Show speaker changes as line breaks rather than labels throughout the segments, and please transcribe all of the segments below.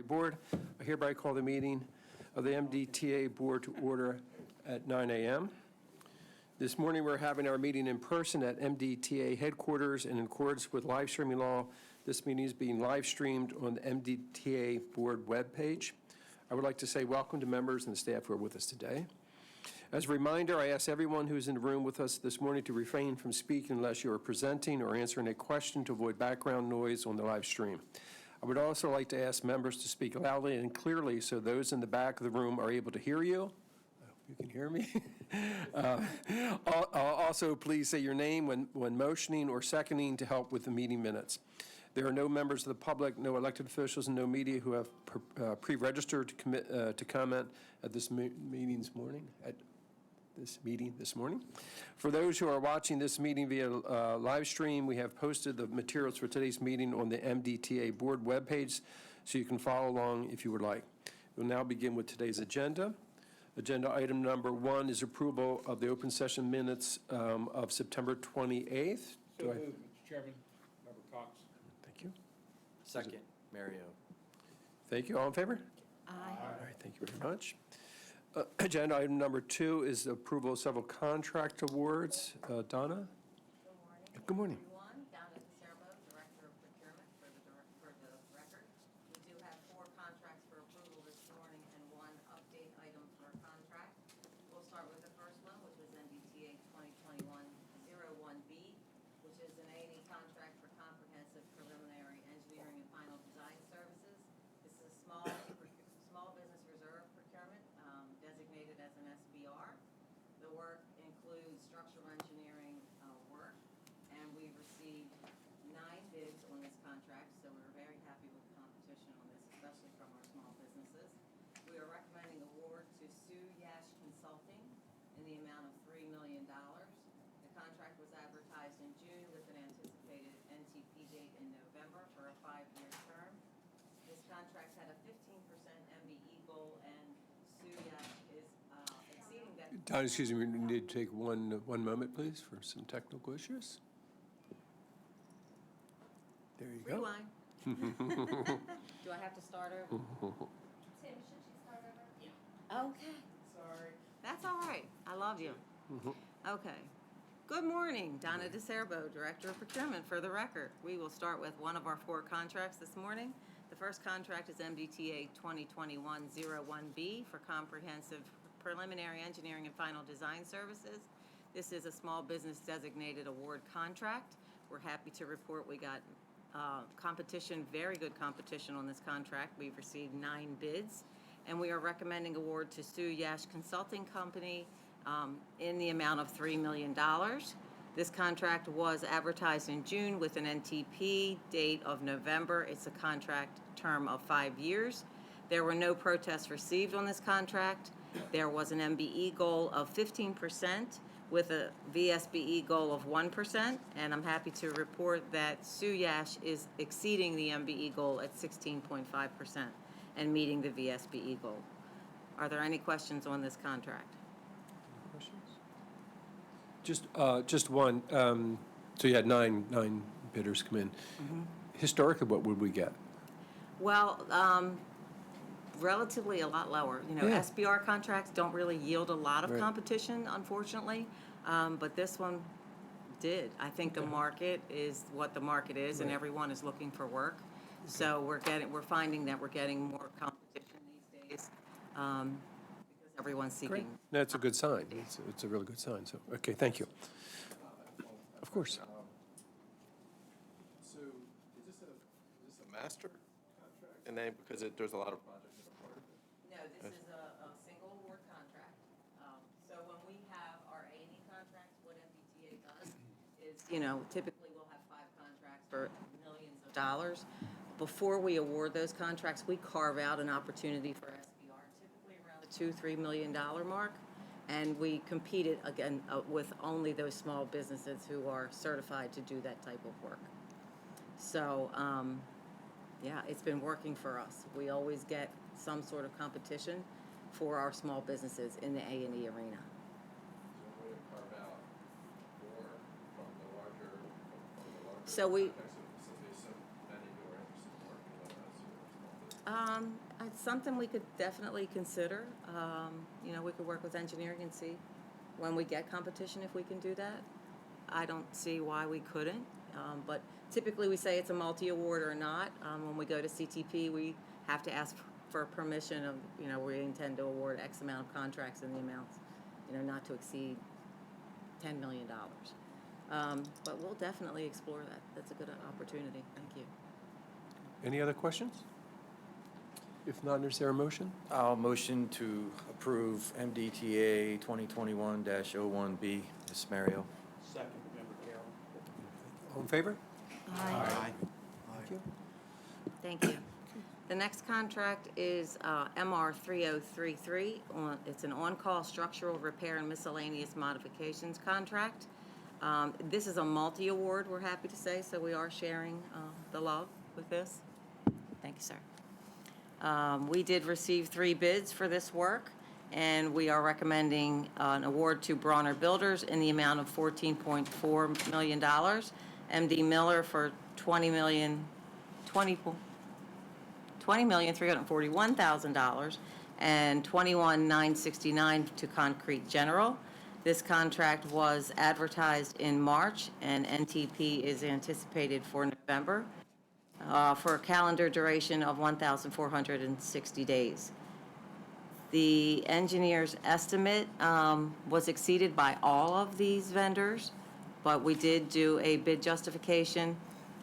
Board, I hereby call the meeting of the MDTA Board to order at 9 a.m. This morning, we're having our meeting in person at MDTA headquarters, and in accordance with live streaming law, this meeting is being live streamed on the MDTA Board webpage. I would like to say welcome to members and the staff who are with us today. As a reminder, I ask everyone who is in the room with us this morning to refrain from speaking unless you are presenting or answering a question to avoid background noise on the live stream. I would also like to ask members to speak loudly and clearly so those in the back of the room are able to hear you. I hope you can hear me. Also, please say your name when motioning or seconding to help with the meeting minutes. There are no members of the public, no elected officials, and no media who have pre-registered to comment at this meeting this morning. For those who are watching this meeting via live stream, we have posted the materials for today's meeting on the MDTA Board webpage, so you can follow along if you would like. We'll now begin with today's agenda. Agenda item number 1 is approval of the open session minutes of September 28th.
So moved, Mr. Chairman. Member Cox.
Thank you.
Second, Mario.
Thank you. All in favor?
Aye.
All right, thank you very much. Agenda item number 2 is the approval of several contract awards. Donna? Good morning.
Everyone, Donna DeSerbo, Director of Procurement for the record. We do have 4 contracts for approval this morning and 1 update item for a contract. We'll start with the first one, which was MDTA 2021-01B, which is an A&E contract for comprehensive preliminary engineering and final design services. This is a small business reserve procurement designated as an SBR. The work includes structural engineering work, and we've received 9 bids on this contract, so we're very happy with the competition on this, especially from our small businesses. We are recommending award to Sue Yash Consulting in the amount of $3 million. The contract was advertised in June with an anticipated NTP date in November for a 5-year term. This contract had a 15% MBE goal, and Sue Yash is exceeding that.
Donna, excuse me, we need to take one moment, please, for some technical issues. There you go.
Rewind. Do I have to start over?
Tim, should she start over? Yeah.
Okay.
Sorry.
That's all right. I love you. Okay. Good morning. Donna DeSerbo, Director of Procurement for the record. We will start with one of our 4 contracts this morning. The first contract is MDTA 2021-01B for comprehensive preliminary engineering and final design services. This is a small business designated award contract. We're happy to report we got competition, very good competition on this contract. We've received 9 bids, and we are recommending award to Sue Yash Consulting Company in the amount of $3 million. This contract was advertised in June with an NTP date of November. It's a contract term of 5 years. There were no protests received on this contract. There was an MBE goal of 15% with a VSBE goal of 1%, and I'm happy to report that Sue Yash is exceeding the MBE goal at 16.5% and meeting the VSBE goal. Are there any questions on this contract?
Questions? Just one. So you had nine bidders come in. Historically, what would we get?
Well, relatively a lot lower. You know,
Yeah.
SBR contracts don't really yield a lot of
Right.
competition, unfortunately, but this one did. I think the market is what the market is, and
Right.
everyone is looking for work. So we're finding that we're getting more competition these days because everyone's seeking.
That's a good sign. It's a really good sign. So, okay, thank you. Of course.
So is this a master contract? And then because there's a lot of projects that are part of it?
No, this is a single award contract. So when we have our A&E contracts, what MDTA does is, you know, typically we'll have 5 contracts for millions of dollars. Before we award those contracts, we carve out an opportunity for SBR, typically around the $2-3 million mark. And we compete it again with only those small businesses who are certified to do that type of work. So, yeah, it's been working for us. We always get some sort of competition for our small businesses in the A&E arena.
So we're going to carve out more from the larger
So we-
contracts, since there's so many who are interested in working with us.
something we could definitely consider. You know, we could work with engineering and see when we get competition if we can do that. I don't see why we couldn't, but typically we say it's a multi-award or not. When we go to CTP, we have to ask for permission of, you know, we intend to award X amount of contracts and the amounts, you know, not to exceed $10 million. But we'll definitely explore that. That's a good opportunity. Thank you.
Any other questions? If not, is there a motion?
I'll motion to approve MDTA 2021-01B. Ms. Mario.
Second, Member Carroll.
All in favor?
Aye.
Thank you.
Thank you. The next contract is MR 3033. It's an on-call structural repair and miscellaneous modifications contract. This is a multi-award, we're happy to say, so we are sharing the love with this. Thank you, sir. We did receive 3 bids for this work, and we are recommending an award to Bronner Builders in the amount of $14.4 million, MD Miller for $20,341,000, and $21,969 to Concrete General. This contract was advertised in March, and NTP is anticipated for November, for a calendar duration of 1,460 days. The engineer's estimate was exceeded by all of these vendors, but we did do a bid justification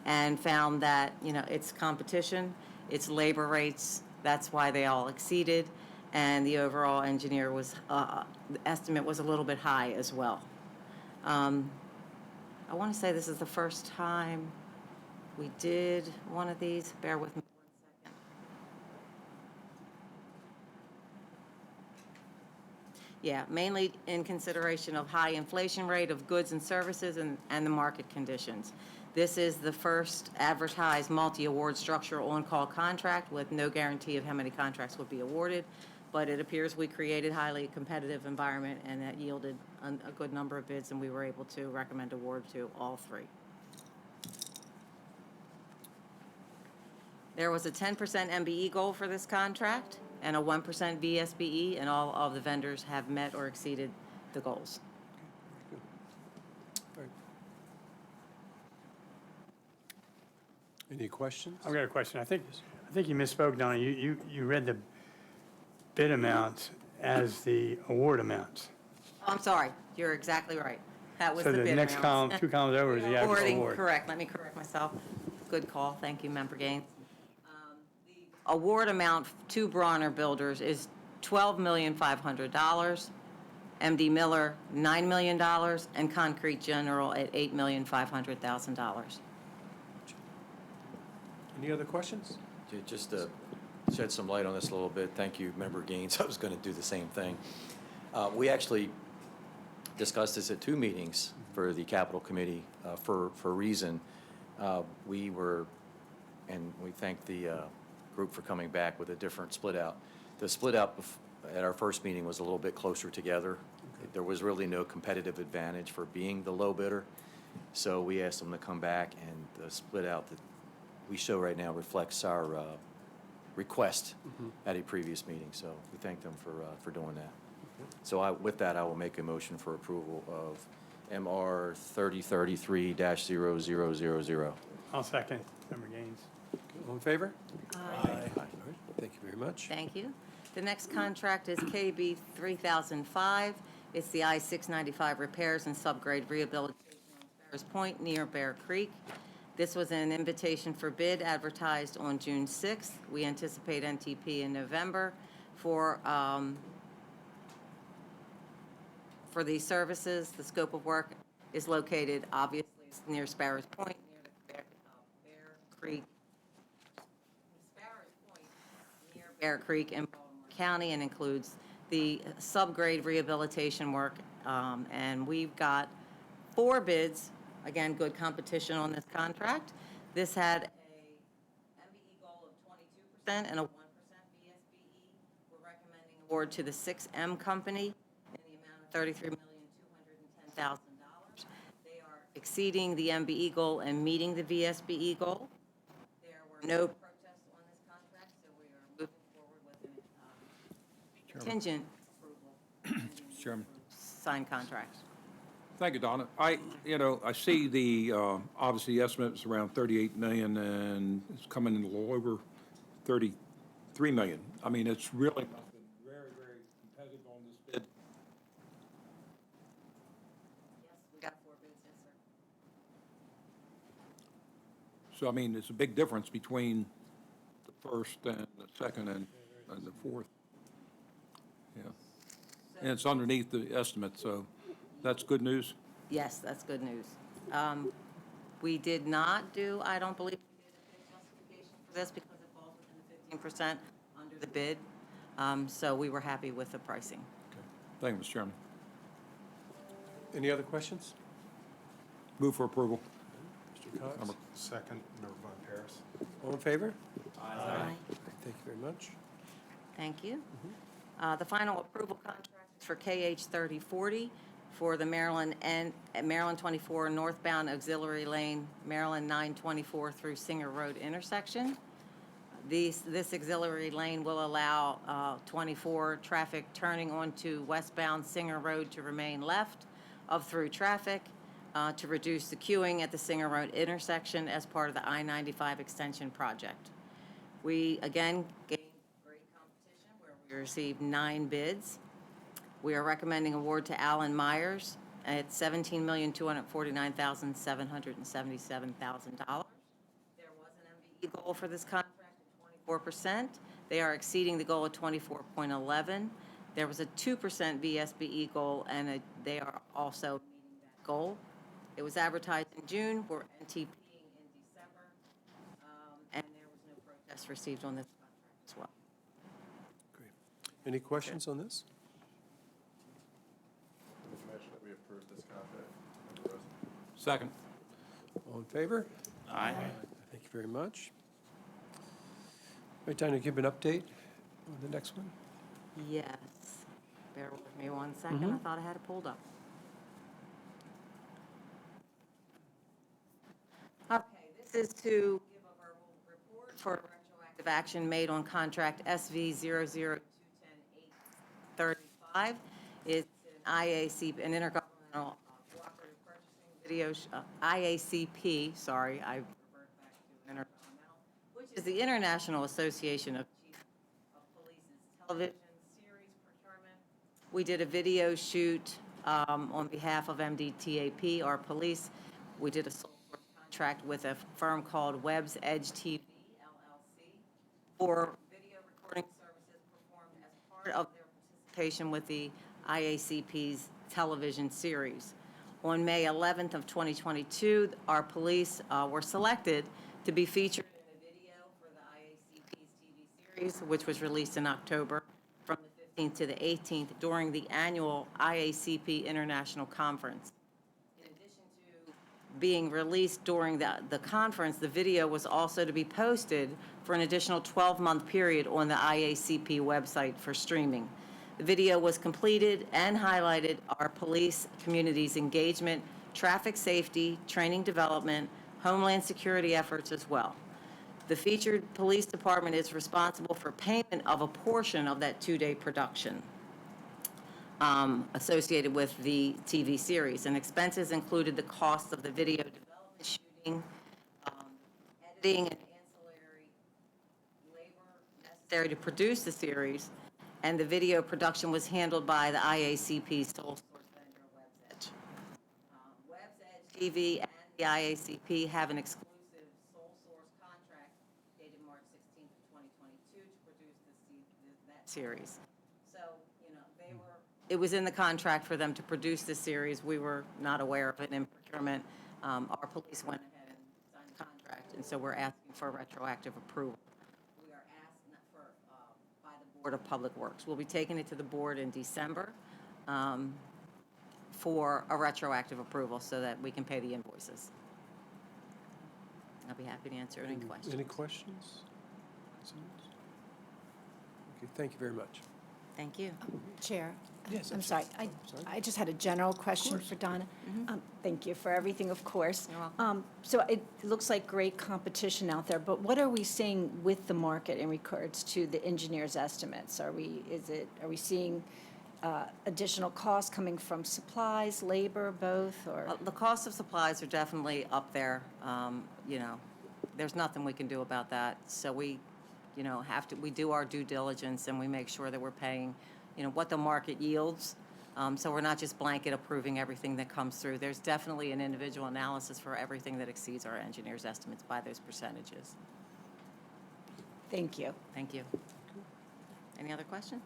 and found that, you know, it's competition, it's labor rates, that's why they all exceeded, and the overall engineer was, the estimate was a little bit high as well. I want to say this is the first time we did one of these. Bear with me 1 second. Yeah, mainly in consideration of high inflation rate of goods and services and the market conditions. This is the first advertised multi-award structural on-call contract with no guarantee of how many contracts would be awarded, but it appears we created a highly competitive environment, and that yielded a good number of bids, and we were able to recommend award to all 3. There was a 10% MBE goal for this contract and a 1% VSBE, and all of the vendors have met or exceeded the goals.
All right. Any questions?
I've got a question. I think you misspoke, Donna. You read the bid amounts as the award amounts.
Oh, I'm sorry, you're exactly right. That was
So
the bid
the next
amounts.
column, 2 columns over is the actual
Wording,
award.
correct, let me correct myself. Good call, thank you, Member Gaines. The award amount to Bronner Builders is $12,500,000, MD Miller, $9 million, and Concrete General at $8,500,000.
Any other questions?
Just to shed some light on this a little bit, thank you, Member Gaines. I was going to do the same thing. We actually discussed this at 2 meetings for the Capital Committee for a reason. We thank the group for coming back with a different split out. The split out at our first meeting was a little bit closer together. Okay. There was really no competitive advantage for being the low bidder. So we asked them to come back, and the split out that we show right now reflects our request at a previous meeting. So we thank them for doing that. So with that, I will make a motion for approval of MR 3033-0000.
I'll second, Member Gaines.
All in favor?
Aye.
All right. Thank you very much.
Thank you. The next contract is KB 3005. It's the I-695 repairs and subgrade rehabilitation on Ferris Point near Bear Creek. This was an invitation for bid advertised on June 6th. We anticipate NTP in November for these services. The scope of work is located, obviously, near Sparrows Point, near the Bear Creek. Sparrows Point, near Bear Creek in Baltimore County, and includes the subgrade rehabilitation work. And we've got 4 bids. Again, good competition on this contract. This had a MBE goal of 22% and a 1% VSBE. We're recommending award to the 6M company in the amount of $33,210,000. They are exceeding the MBE goal and meeting the VSBE goal. There were no protests on this contract, so we are moving forward with contingent
Mr. Chairman.
signed contracts.
Thank you, Donna. I see the, obviously, the estimate is around 38 million, and it's coming in a little over 33 million. I mean, it's really been very, very competitive on this bid.
Yes, we got 4 bids, yes, sir.
So, I mean, it's a big difference between the first and the second and the fourth. Yeah. And it's underneath the estimate, so that's good news.
Yes, that's good news. We did not do, I don't believe we did a bid justification for this because it falls within the 15% under the bid. So we were happy with the pricing.
Okay. Thank you, Mr. Chairman.
Any other questions?
Move for approval.
Mr. Cox?
Member-
Second, Member Von Paris.
All in favor?
Aye.
Thank you very much.
Thank you. The final approval contract is for KH 3040 for the Maryland 24 northbound auxiliary lane, Maryland 924 through Singer Road intersection. This auxiliary lane will allow 24 traffic turning onto westbound Singer Road to remain left of through traffic to reduce the queuing at the Singer Road intersection as part of the I-95 extension project. We, again, gained great competition where we received 9 bids. We are recommending award to Allen Myers at $17,249,777,000. There was an MVE goal for this contract at 24%. They are exceeding the goal at 24.11. There was a 2% VSBE goal, and they are also meeting that goal. It was advertised in June. We're NTPing in December, and there was no protest received on this contract as well.
Great. Any questions on this?
Make a motion that we approve this contract. Member Rosen.
Second.
All in favor?
Aye.
Thank you very much. Right, Diana, give an update on the next one.
Yes. Bear with me one second. I thought I had it pulled up. Okay, this is to give a verbal report for retroactive action made on contract SV 00210-835. It's an IAC, an intergovernmental cooperative purchasing video, IACP, sorry, I reverted back to intergovernmental, which is the International Association of Chiefs of Police's television series procurement. We did a video shoot on behalf of MDTAP, our police. We did a sole source contract with a firm called Webb's Edge TV, LLC, for video recording services performed as part of their participation with the IACP's television series. On May 11th of 2022, our police were selected to be featured in a video for the IACP's TV series, which was released in October from the 15th to the 18th during the annual IACP International Conference. In addition to being released during the conference, the video was also to be posted for an additional 12-month period on the IACP website for streaming. The video was completed and highlighted our police community's engagement, traffic safety, training development, homeland security efforts as well. The featured police department is responsible for payment of a portion of that 2-day production associated with the TV series. And expenses included the cost of the video development, shooting, editing, and ancillary labor necessary to produce the series. And the video production was handled by the IACP sole source vendor, Webb's Edge. Webb's Edge TV and the IACP have an exclusive sole source contract dated March 16th of 2022 to produce that series. So, it was in the contract for them to produce this series. We were not aware of it in procurement. Our police went ahead and signed the contract, and so we're asking for retroactive approval. We are asking for, by the Board of Public Works. We'll be taking it to the board in December for a retroactive approval so that we can pay the invoices. I'll be happy to answer any questions.
Any questions? Okay, thank you very much.
Thank you.
Chair,
Yes,
I'm sorry. I just had a general question for Donna. Thank you for everything, of course.
You're welcome.
So it looks like great competition out there, but what are we seeing with the market in regards to the engineers' estimates? Are we seeing additional costs coming from supplies, labor, both, or?
The cost of supplies are definitely up there. You know, there's nothing we can do about that. So we, you know, we do our due diligence and we make sure that we're paying, you know, what the market yields. So we're not just blanket approving everything that comes through. There's definitely an individual analysis for everything that exceeds our engineers' estimates by those percentages.
Thank you.
Thank you. Any other questions?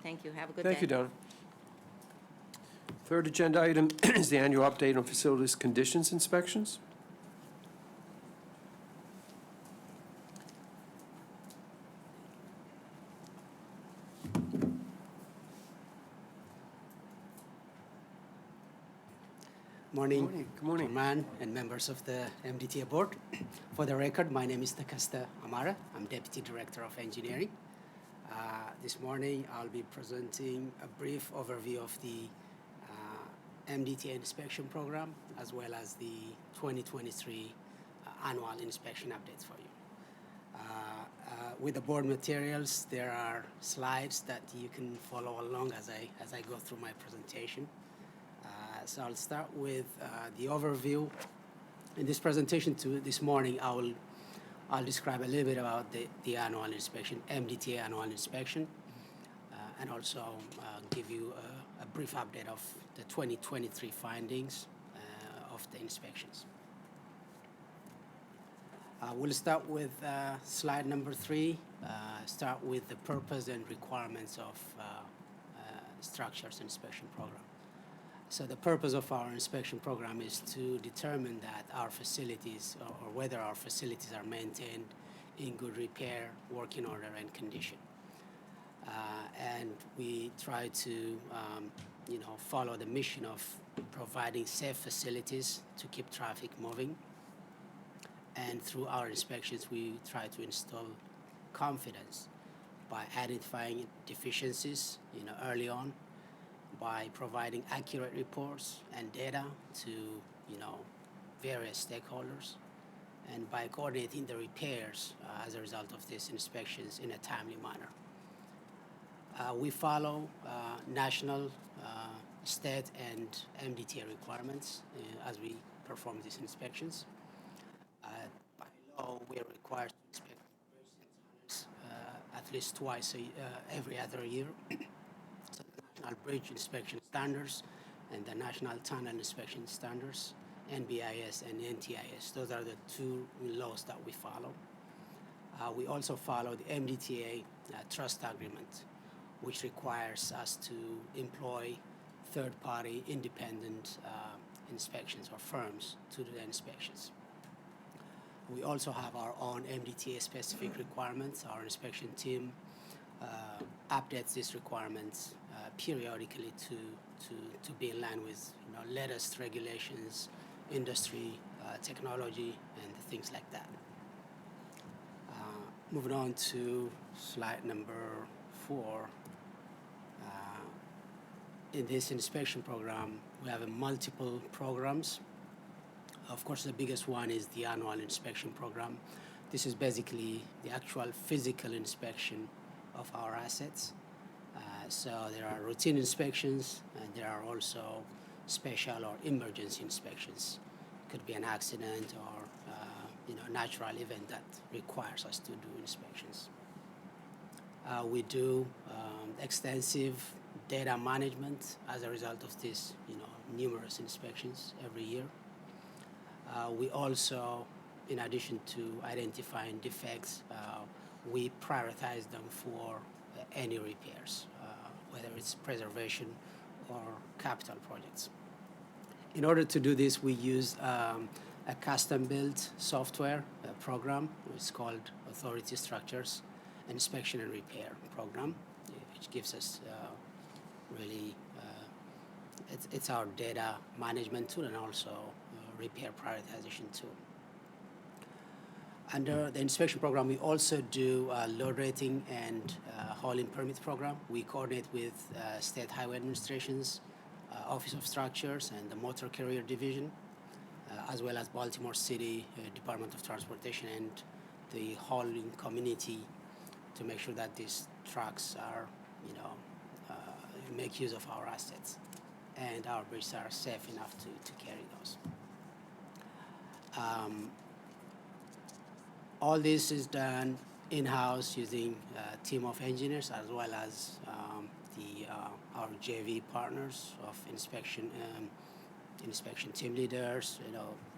Thank you. Have a good day.
Thank you, Donna. Third agenda item is the annual update on facilities conditions inspections.
Morning.
Good morning.
Chairman and members of the MDTA board. For the record, my name is Takasta Amara. I'm Deputy Director of Engineering. This morning, I'll be presenting a brief overview of the MDTA inspection program, as well as the 2023 annual inspection updates for you. With the board materials, there are slides that you can follow along as I go through my presentation. So I'll start with the overview. In this presentation this morning, I'll describe a little bit about the annual inspection, MDTA annual inspection, and also give you a brief update of the 2023 findings of the inspections. We'll start with slide number 3, start with the purpose and requirements of structures inspection program. So the purpose of our inspection program is to determine that our facilities, or whether our facilities are maintained in good repair, working order, and condition. And we try to, follow the mission of providing safe facilities to keep traffic moving. And through our inspections, we try to instill confidence by identifying deficiencies, early on, by providing accurate reports and data to, various stakeholders, and by coordinating the repairs as a result of these inspections in a timely manner. We follow national, state, and MDTA requirements as we perform these inspections. By law, we are required to inspect at least twice every other year. So the National Bridge Inspection Standards and the National Tunnel Inspection Standards, NBIS and NTIS. Those are the two laws that we follow. We also follow the MDTA trust agreement, which requires us to employ third-party independent inspections or firms to do the inspections. We also have our own MDTA specific requirements. Our inspection team updates these requirements periodically to be in line with latest regulations, industry, technology, and things like that. Moving on to slide number 4. In this inspection program, we have multiple programs. Of course, the biggest one is the annual inspection program. This is basically the actual physical inspection of our assets. So there are routine inspections, and there are also special or emergency inspections. It could be an accident or natural event that requires us to do inspections. We do extensive data management as a result of these numerous inspections every year. We also, in addition to identifying defects, we prioritize them for any repairs, whether it's preservation or capital projects. In order to do this, we use a custom-built software program. It's called Authority Structures Inspection and Repair Program, which gives us really, it's our data management tool and also repair prioritization tool. Under the inspection program, we also do load rating and hauling permit program. We coordinate with State Highway Administration's Office of Structures and the Motor Carrier Division, as well as Baltimore City Department of Transportation and the hauling community to make sure that these trucks are, make use of our assets and our bridges are safe enough to carry those. All this is done in-house using a team of engineers as well as our JV partners of inspection team leaders,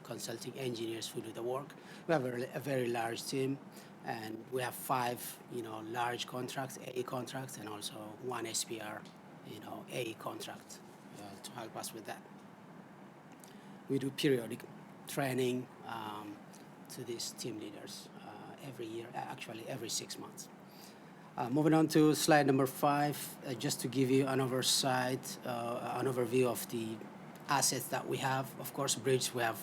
consulting engineers who do the work. We have a very large team, and we have 5, large contracts, AE contracts, and also 1 SPR, AE contract to help us with that. We do periodic training to these team leaders every year, actually every 6 months. Moving on to slide number 5, just to give you an oversight, an overview of the assets that we have. Of course, bridge, we have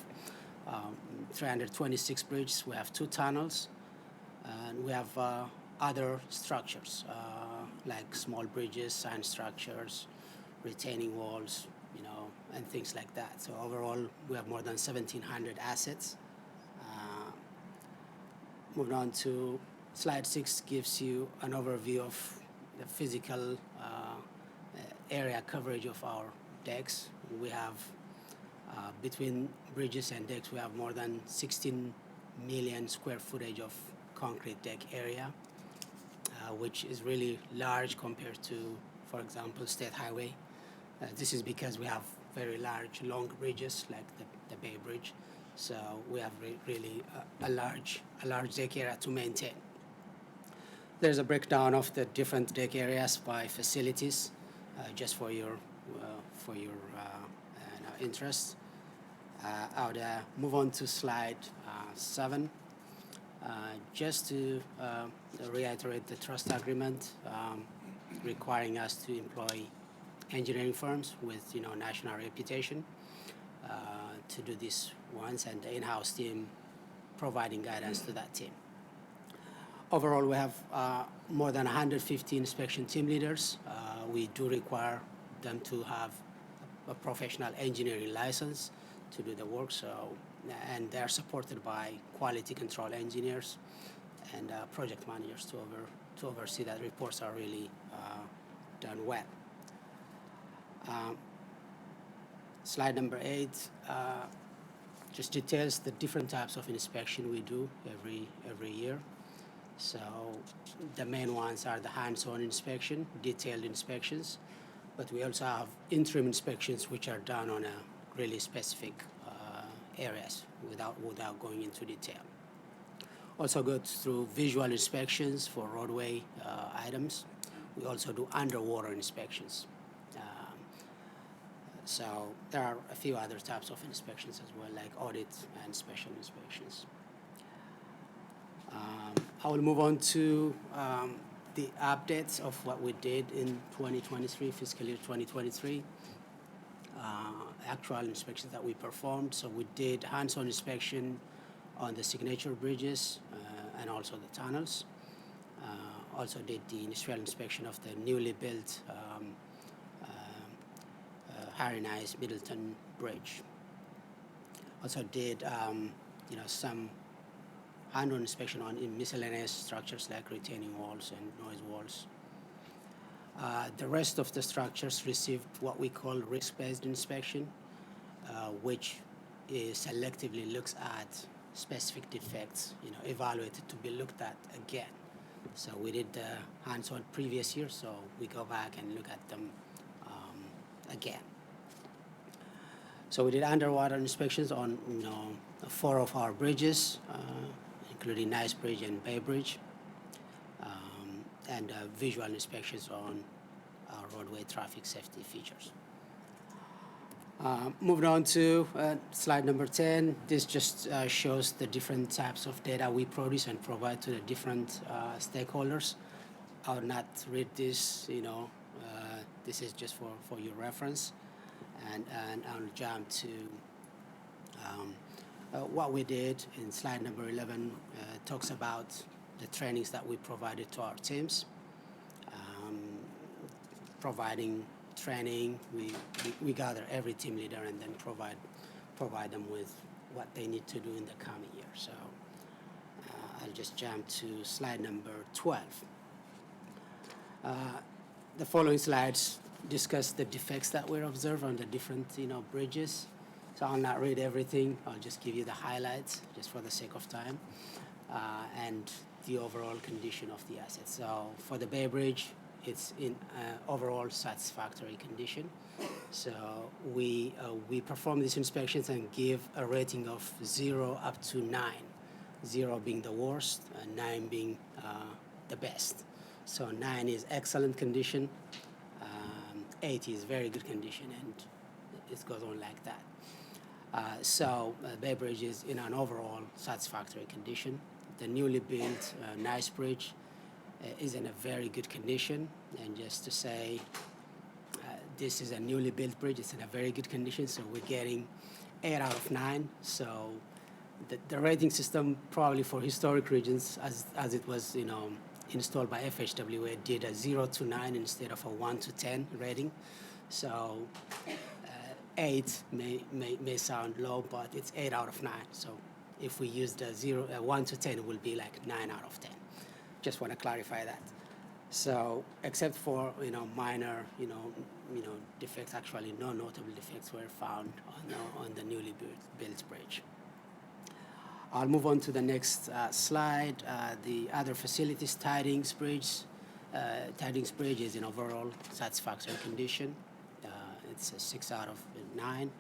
326 bridges, we have 2 tunnels, and we have other structures, like small bridges, sand structures, retaining walls, and things like that. So overall, we have more than 1,700 assets. Moving on to slide 6 gives you an overview of the physical area coverage of our decks. We have, between bridges and decks, we have more than 16 million square footage of concrete deck area, which is really large compared to, for example, State Highway. This is because we have very large, long bridges like the Bay Bridge. So we have really a large deck area to maintain. There's a breakdown of the different deck areas by facilities, just for your interest. I would move on to slide 7. Just to reiterate the trust agreement requiring us to employ engineering firms with national reputation to do this once, and the in-house team providing guidance to that team. Overall, we have more than 150 inspection team leaders. We do require them to have a professional engineering license to do the work, and they're supported by quality control engineers and project managers to oversee that reports are really done well. Slide number 8 just details the different types of inspection we do every year. So the main ones are the hands-on inspection, detailed inspections, but we also have interim inspections which are done on a really specific areas without going into detail. Also go through visual inspections for roadway items. We also do underwater inspections. So there are a few other types of inspections as well, like audits and special inspections. I will move on to the updates of what we did in 2023, fiscal year 2023. Actual inspections that we performed. So we did hands-on inspection on the signature bridges and also the tunnels. Also did the initial inspection of the newly built Harry Nice Middleton Bridge. Also did some hand-on inspection on miscellaneous structures like retaining walls and noise walls. The rest of the structures received what we call risk-based inspection, which selectively looks at specific defects, evaluated to be looked at again. So we did the hands-on previous year, so we go back and look at them again. So we did underwater inspections on 4 of our bridges, including Nice Bridge and Bay Bridge, and visual inspections on our roadway traffic safety features. Moving on to slide number 10, this just shows the different types of data we produce and provide to the different stakeholders. I will not read this, this is just for your reference. And I'll jump to What we did in slide number 11 talks about the trainings that we provided to our teams. Providing training, we gather every team leader and then provide them with what they need to do in the coming year. So I'll just jump to slide number 12. The following slides discuss the defects that were observed on the different bridges. So I'll not read everything. I'll just give you the highlights just for the sake of time, and the overall condition of the asset. So for the Bay Bridge, it's in overall satisfactory condition. So we perform these inspections and give a rating of 0 up to 9, 0 being the worst, and 9 being the best. So 9 is excellent condition, 8 is very good condition, and it goes on like that. So Bay Bridge is in an overall satisfactory condition. The newly built nice bridge is in a very good condition. And just to say, this is a newly built bridge. It's in a very good condition, so we're getting 8 out of 9. So the rating system, probably for historic regions, as it was installed by FHWA, did a 0 to 9 instead of a 1 to 10 rating. So 8 may sound low, but it's 8 out of 9. So if we use the 1 to 10, it will be like 9 out of 10. Just want to clarify that. So except for minor defects, actually no notable defects were found on the newly built bridge. I'll move on to the next slide. The other facilities, Tidings Bridge. Tidings Bridge is in overall satisfactory condition. It's a 6 out of 9.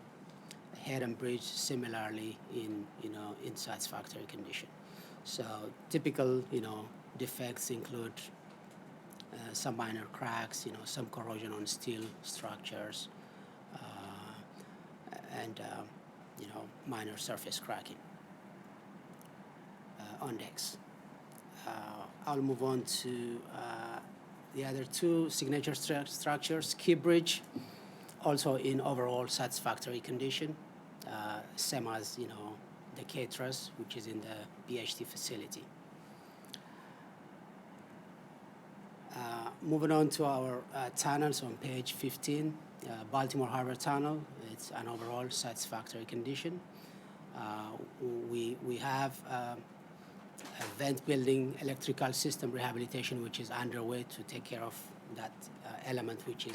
Haddon Bridge similarly in satisfactory condition. So typical defects include some minor cracks, some corrosion on steel structures, and minor surface cracking on decks. I'll move on to the other two signature structures. Key Bridge, also in overall satisfactory condition, same as the K-Truss, which is in the BHT facility. Moving on to our tunnels on page 15, Baltimore Harbor Tunnel, it's an overall satisfactory condition. We have a vent building electrical system rehabilitation which is underway to take care of that element which is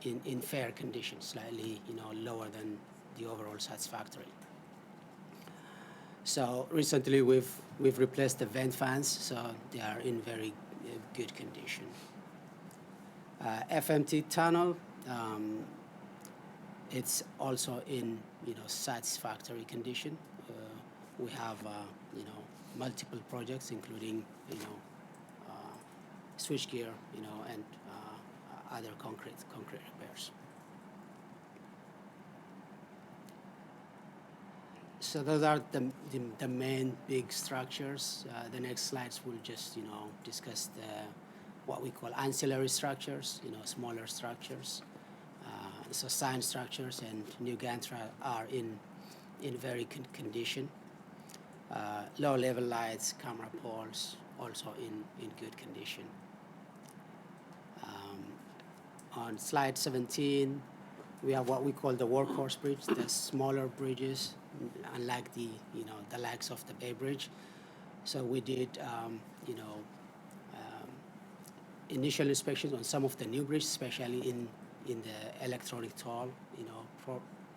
in fair condition, slightly lower than the overall satisfactory. So recently we've replaced the vent fans, so they are in very good condition. FMT tunnel, it's also in satisfactory condition. We have multiple projects, including switchgear, and other concrete repairs. So those are the main big structures. The next slides will just discuss what we call ancillary structures, smaller structures. So sign structures and new gantry are in very good condition. Low level lights, camera poles, also in good condition. On slide 17, we have what we call the workhorse bridge, the smaller bridges, unlike the likes of the Bay Bridge. So we did initial inspections on some of the new bridges, especially in the electronic toll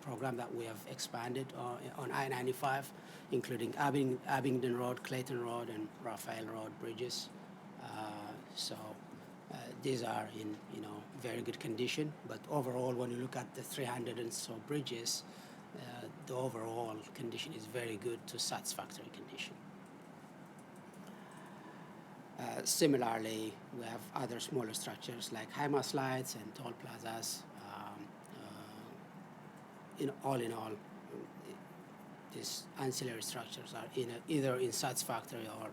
program that we have expanded on I-95, including Abingdon Road, Clayton Road, and Raphael Road bridges. So these are in very good condition. But overall, when you look at the 300 and so bridges, the overall condition is very good to satisfactory condition. Similarly, we have other smaller structures like high-mast lights and toll plazas. All in all, these ancillary structures are either in satisfactory or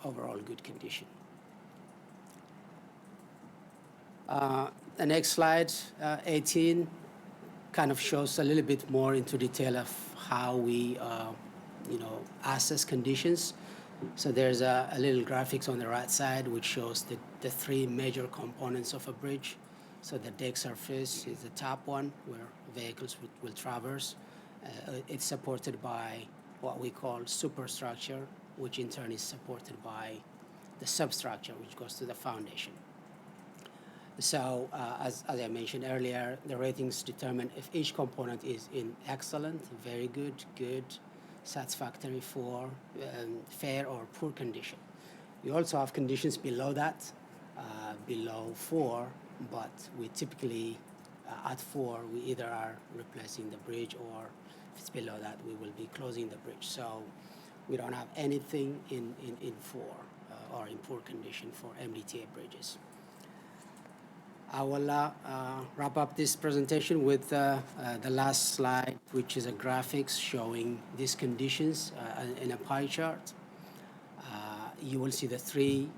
overall good condition. The next slide, 18, kind of shows a little bit more into detail of how we, assess conditions. So there's a little graphics on the right side which shows the three major components of a bridge. So the deck surface is the top one where vehicles will traverse. It's supported by what we call superstructure, which in turn is supported by the substructure, which goes to the foundation. So as I mentioned earlier, the ratings determine if each component is in excellent, very good, good, satisfactory, for fair or poor condition. We also have conditions below that, below 4, but we typically at 4 we either are replacing the bridge, or if it's below that we will be closing the bridge. So we don't have anything in 4 or in poor condition for MDTA bridges. I will wrap up this presentation with the last slide, which is a graphics showing these conditions in a pie chart. You will see the 3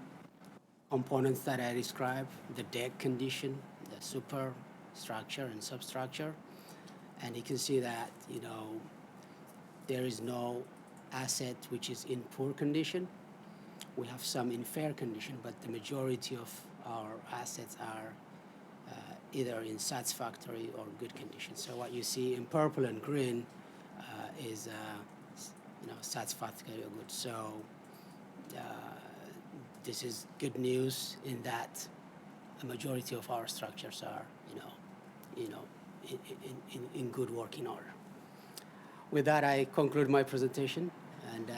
components that I described: the deck condition, the superstructure and substructure. And you can see that, there is no asset which is in poor condition. We have some in fair condition, but the majority of our assets are either in satisfactory or good condition. So what you see in purple and green is satisfactory or good. So this is good news in that a majority of our structures are in good working order. With that, I conclude my presentation and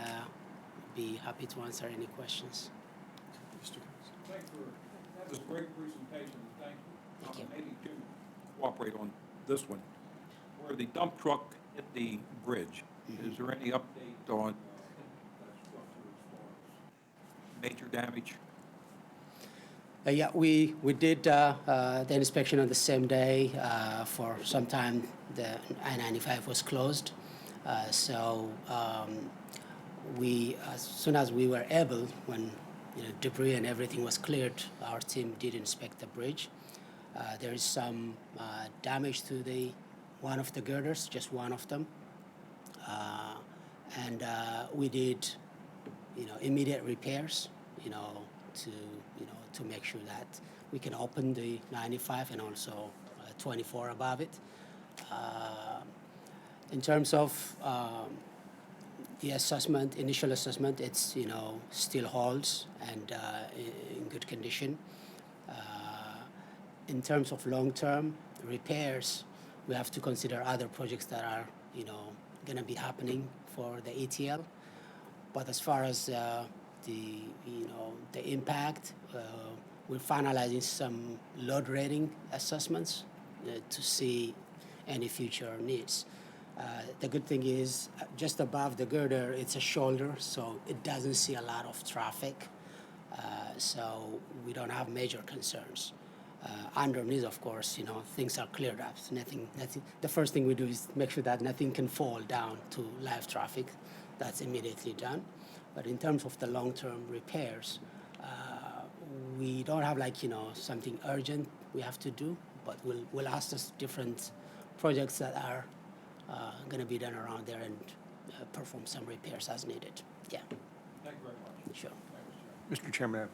be happy to answer any questions.
Thanks for, that was a great presentation, thank you.
Thank you.
Maybe to cooperate on this one. Where the dump truck hit the bridge, is there any update on that structure as far as major damage?
Yeah, we did the inspection on the same day. For some time, the I-95 was closed. We, as soon as we were able, when debris and everything was cleared, our team did inspect the bridge. There is some damage to one of the girders, just one of them, and we did, immediate repairs, to make sure that we can open the 95 and also 24 above it. In terms of the assessment, initial assessment, it's still holds and in good condition. In terms of long-term repairs, we have to consider other projects that are going to be happening for the ETL. But as far as the impact, we're finalizing some load rating assessments to see any future needs. The good thing is, just above the girder, it's a shoulder, so it doesn't see a lot of traffic. So we don't have major concerns. Underneath, of course, things are cleared up. So nothing. The first thing we do is make sure that nothing can fall down to live traffic. That's immediately done. But in terms of the long-term repairs, we don't have something urgent we have to do, but we'll assess different projects that are going to be done around there and perform some repairs as needed. Yeah.
Thank you very much.
Sure.
Mr. Chairman,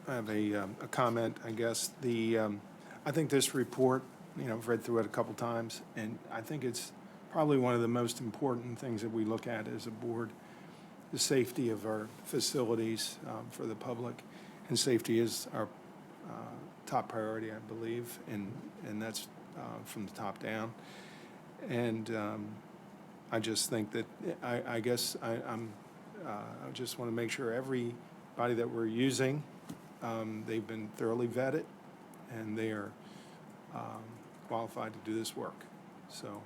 I have a comment, I guess. I think this report, I've read through it a couple times, and I think it's probably one of the most important things that we look at as a board, the safety of our facilities for the public. And safety is our top priority, I believe, and that's from the top down. And I just think that, I guess I just want to make sure everybody that we're using, they've been thoroughly vetted, and they are qualified to do this work. So,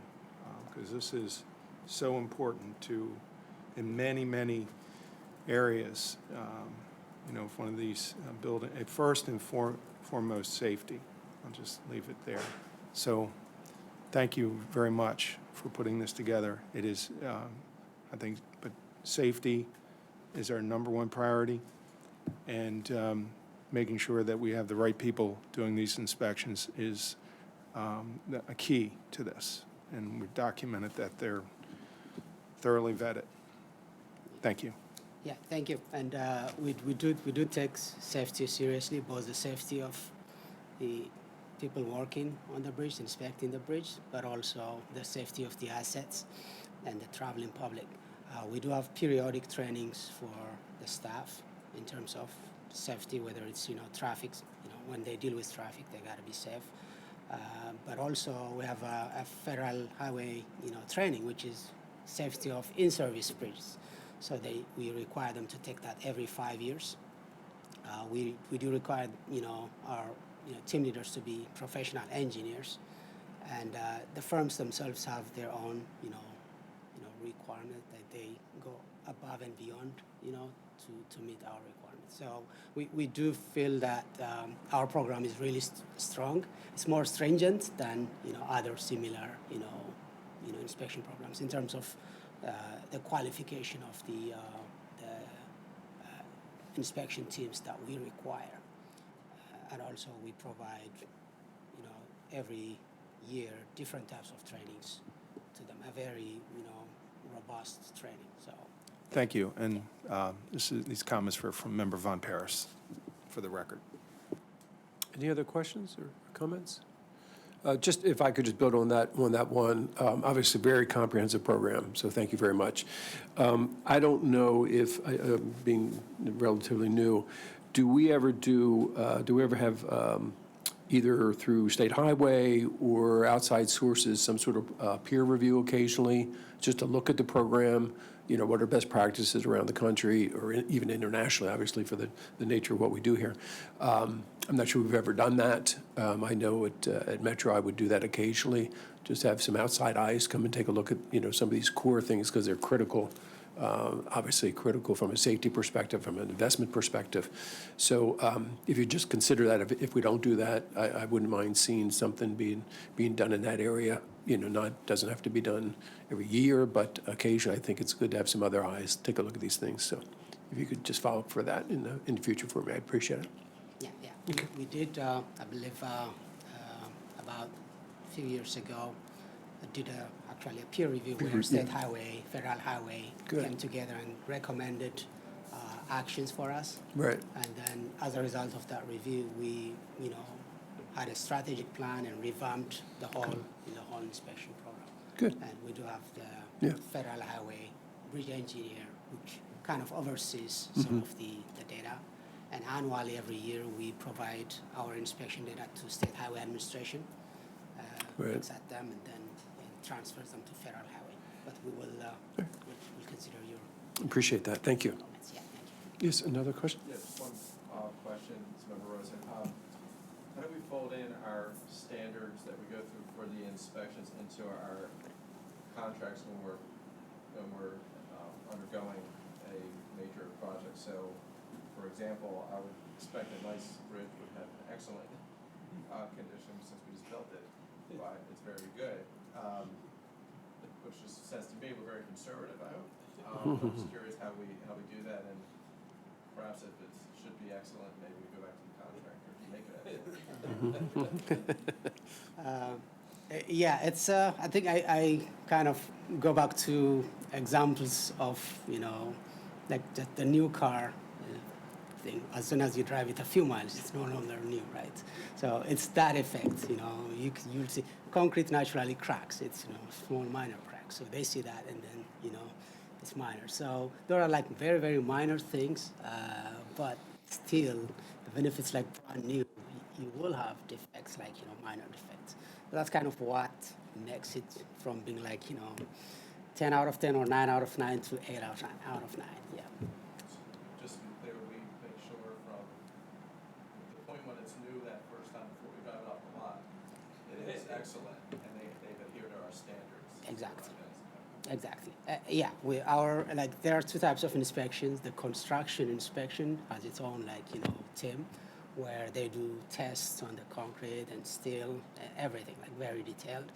because this is so important in many, many areas, if one of these building, at first and foremost, safety. I'll just leave it there. So, thank you very much for putting this together. It is, I think, but safety is our #1 priority, and making sure that we have the right people doing these inspections is a key to this, and we've documented that they're thoroughly vetted. Thank you.
Yeah, thank you. And we do take safety seriously, both the safety of the people working on the bridge, inspecting the bridge, but also the safety of the assets and the traveling public. We do have periodic trainings for the staff in terms of safety, whether it's, traffic, when they deal with traffic, they gotta be safe. But also we have a federal highway, training, which is safety of in-service bridges. So we require them to take that every 5 years. We do require, our team leaders to be professional engineers, and the firms themselves have their own, requirement that they go above and beyond, to meet our requirements. So we do feel that our program is really strong. It's more stringent than other similar inspection programs in terms of the qualification of the inspection teams that we require. And also we provide, every year different types of trainings to them, a very, robust training. So.
Thank you. And these comments were from Member Von Paris, for the record.
Any other questions or comments? Just if I could just build on that one, obviously very comprehensive program, so thank you very much. I don't know if, being relatively new, do we ever have either through State Highway or outside sources, some sort of peer review occasionally, just to look at the program, what are best practices around the country or even internationally, obviously, for the nature of what we do here. I'm not sure we've ever done that. I know at Metro I would do that occasionally, just have some outside eyes come and take a look at, some of these core things because they're critical, obviously critical from a safety perspective, from an investment perspective. So if you just consider that, if we don't do that, I wouldn't mind seeing something being done in that area. Doesn't have to be done every year, but occasionally I think it's good to have some other eyes take a look at these things. So if you could just follow up for that in the future for me, I'd appreciate it.
Yeah. Okay. We did, I believe, about a few years ago, did actually a peer review where State Highway, Federal Highway came together and recommended actions for us.
Right.
And then as a result of that review, we, had a strategic plan and revamped the whole inspection program.
Good.
And we do have the Federal Highway Bridge Engineer, which kind of oversees some of the data. And annually, every year, we provide our inspection data to State Highway Administration, looks at them, and then transfers them to Federal Highway. But we will we'll consider your
Appreciate that. Thank you.
comments. Yeah, thank you.
Yes, another question?
Yeah, just one question, Member Rosen. How do we fold in our standards that we go through for the inspections into our contracts when we're undergoing a major project? So, for example, I would expect a nice bridge would have excellent condition since we just built it, but it's very good. Which just says to me we're very conservative. I hope. I'm just curious how we do that, and perhaps if it should be excellent, maybe we go back to the contractor to make it excellent.
Yeah, it's. I think I kind of go back to examples of like the new car thing. As soon as you drive it a few miles, it's no longer new, right? So it's that effect. You'll see concrete naturally cracks. It's small minor cracks. So they see that, and then it's minor. So there are like very, very minor things, but still, even if it's like brand new, you will have defects like minor defects. So that's kind of what makes it from being like 10 out of 10 or 9 out of 9 to 8 out of 9. Yeah.
Just to be clear, we make sure from the point when it's new that first time before we drive it off the lot, it is excellent, and they've adhered to our standards.
Exactly. Exactly. There are two types of inspections. The construction inspection has its own team, where they do tests on the concrete and steel, everything very detailed,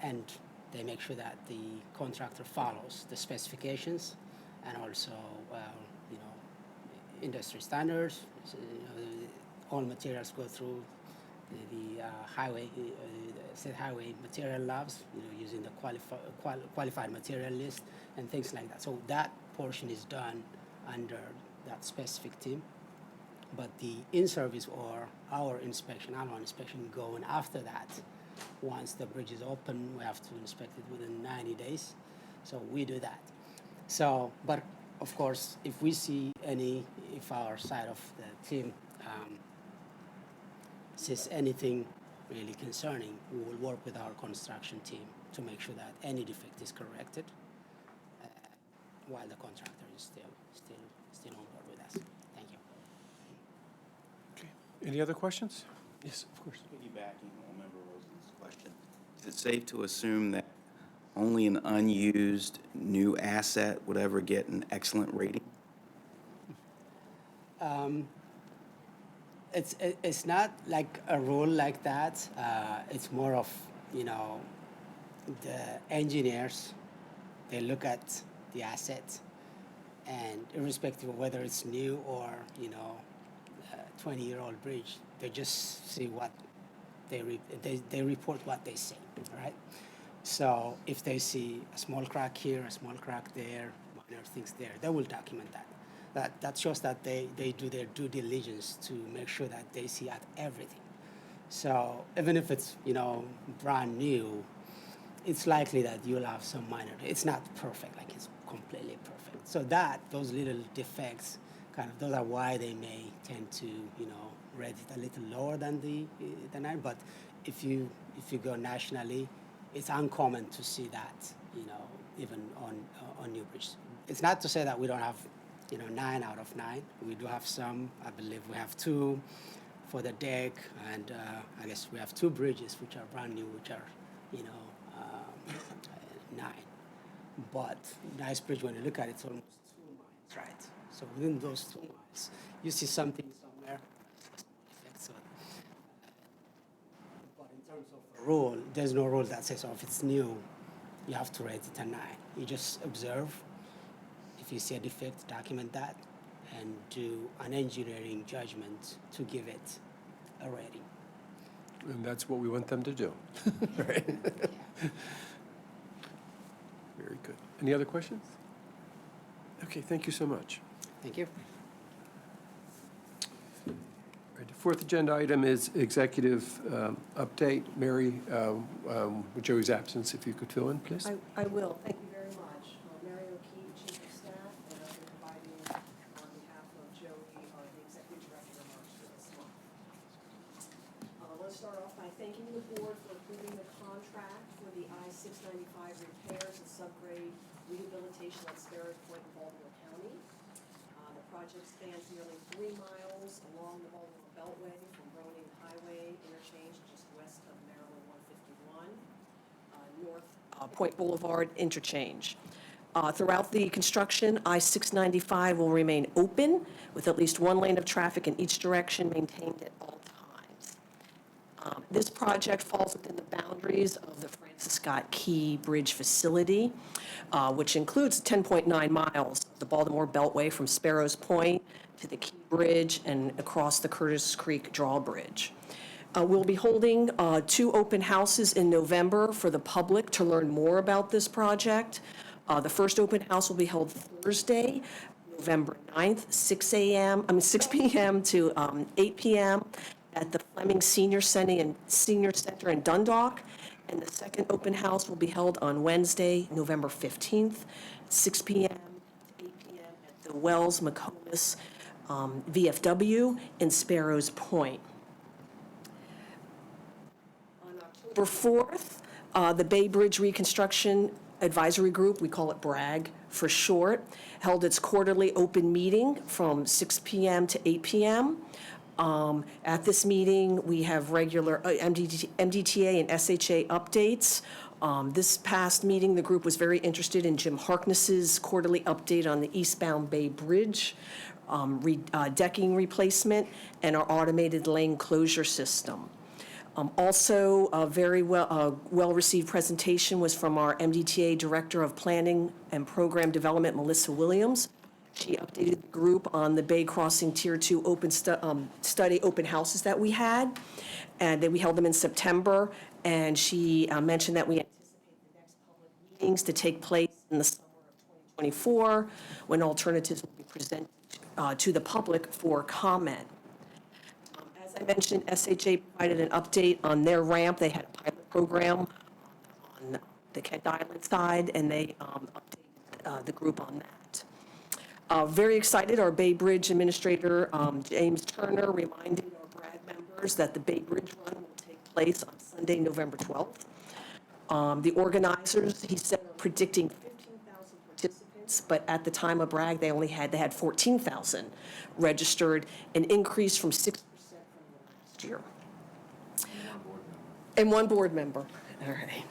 and they make sure that the contractor follows the specifications and also industry standards. So, all materials go through highway, state highway material labs, using the qualified material list and things like that. So that portion is done under that specific team. But the in-service or our inspection, annual inspection, going after that. Once the bridge is open, we have to inspect it within 90 days. So we do that. So, but of course, if we see if our side of the team sees anything really concerning, we will work with our construction team to make sure that any defect is corrected while the contractor is still on board with us. Thank you.
Okay. Any other questions? Yes, of course.
Piggybacking on Member Rosen's question, is it safe to assume that only an unused new asset would ever get an excellent rating?
It's not like a rule like that. It's more of, the engineers, they look at the asset, and irrespective of whether it's new or, 20-year-old bridge, they just see what they report what they see, right? So if they see a small crack here, a small crack there, minor things there, they will document that. That shows that they do their due diligence to make sure that they see at everything. So even if it's, brand new, it's likely that you'll have some minor. It's not perfect, like it's completely perfect. So those little defects, those are why they may tend to, rate it a little lower than the 9. But if you go nationally, it's uncommon to see that, even on new bridges. It's not to say that we don't have, 9 out of 9. We do have some. I believe we have 2 for the deck, and I guess we have 2 bridges which are brand new, which are, 9. But nice bridge, when you look at it, it's almost 2 miles, right? So within those 2 miles, you see something somewhere. So, but in terms of a rule, there's no rule that says, if it's new, you have to rate it a 9. You just observe. If you see a defect, document that, and do an engineering judgment to give it a rating.
And that's what we want them to do. Right? Very good. Any other questions? Okay, thank you so much.
Thank you.
All right, the fourth agenda item is executive update. Mary, with Joey's absence, if you could fill in, please.
I will. Thank you very much. Mary O'Keefe, Chief of Staff, and I'll be providing on behalf of Joey, the Executive Director, remarks for this month. Let's start off by thanking the board for approving the contract for the I-695 repairs and subgrade rehabilitation at Sparrows Point in Baltimore County. The project spans nearly 3 miles along the Baltimore Beltway from Groening Highway interchange just west of Maryland 151, north Point Boulevard interchange. Throughout the construction, I-695 will remain open with at least 1 lane of traffic in each direction maintained at all times. This project falls within the boundaries of the Francis Scott Key Bridge facility, which includes 10.9 miles of the Baltimore Beltway from Sparrows Point to the Key Bridge and across the Curtis Creek Drawbridge. We'll be holding 2 open houses in November for the public to learn more about this project. The first open house will be held Thursday, November 9th, 6 p.m. to 8 p.m. at the Fleming Senior Center in Dundalk. And the second open house will be held on Wednesday, November 15th, 6 p.m. to 8 p.m. at the Wells McComas VFW in Sparrows Point. On October 4th, the Bay Bridge Reconstruction Advisory Group, we call it BRAG for short, held its quarterly open meeting from 6 p.m. to 8 p.m. At this meeting, we have regular MDTA and SHA updates. This past meeting, the group was very interested in Jim Harkness's quarterly update on the eastbound Bay Bridge, decking replacement, and our automated lane closure system. Also, a very well-received presentation was from our MDTA Director of Planning and Program Development, Melissa Williams, She updated the group on the Bay Crossing Tier 2 study open houses that we had, and then we held them in September, and she mentioned that we anticipate the next public meetings to take place in the summer of 2024, when alternatives will be presented to the public for comment. As I mentioned, SHA provided an update on their ramp. They had a pilot program on the Kent Island side, and they updated the group on that. Very excited, our Bay Bridge Administrator, James Turner, reminded our Bragg members that the Bay Bridge Run will take place on Sunday, November 12th. The organizers, he said, are predicting 15,000 participants, but at the time of Bragg, they had 14,000 registered, an increase from 6% from last year. And one board member. All right.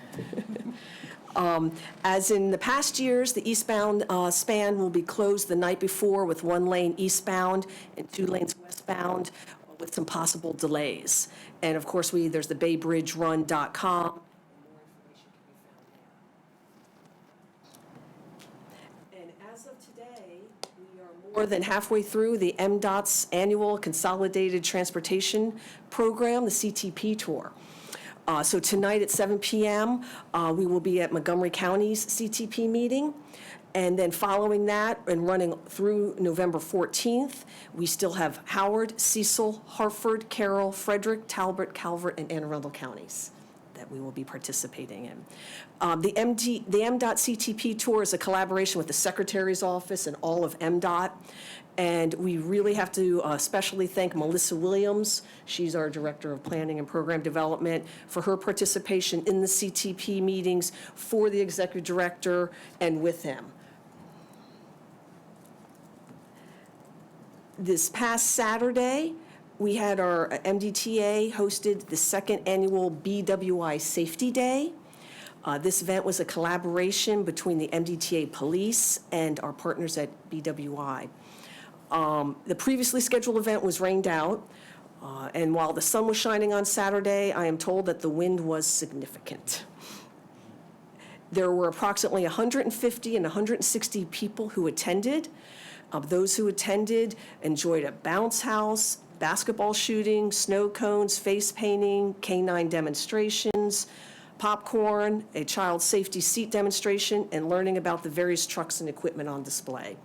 As in the past years, the eastbound span will be closed the night before with 1 lane eastbound and 2 lanes westbound with some possible delays. And of course, there's the baybridgerun.com. And as of today, we are more than halfway through the MDOT's annual Consolidated Transportation Program, the CTP Tour. So tonight at 7 p.m., we will be at Montgomery County's CTP meeting. And then following that and running through November 14th, we still have Howard, Cecil, Hartford, Carroll, Frederick, Talbot, Calvert, and Anne Arundel counties that we will be participating in. The MDOT CTP Tour is a collaboration with the Secretary's Office and all of MDOT. And we really have to especially thank Melissa Williams, she's our Director of Planning and Program Development, for her participation in the CTP meetings for the Executive Director and with him. This past Saturday, we had our MDTA hosted the 2nd annual BWI Safety Day. This event was a collaboration between the MDTA Police and our partners at BWI. The previously scheduled event was rained out, and while the sun was shining on Saturday, I am told that the wind was significant. There were approximately 150 and 160 people who attended. Those who attended enjoyed a bounce house, basketball shooting, snow cones, face painting, canine demonstrations, popcorn, a child safety seat demonstration, and learning about the various trucks and equipment on display.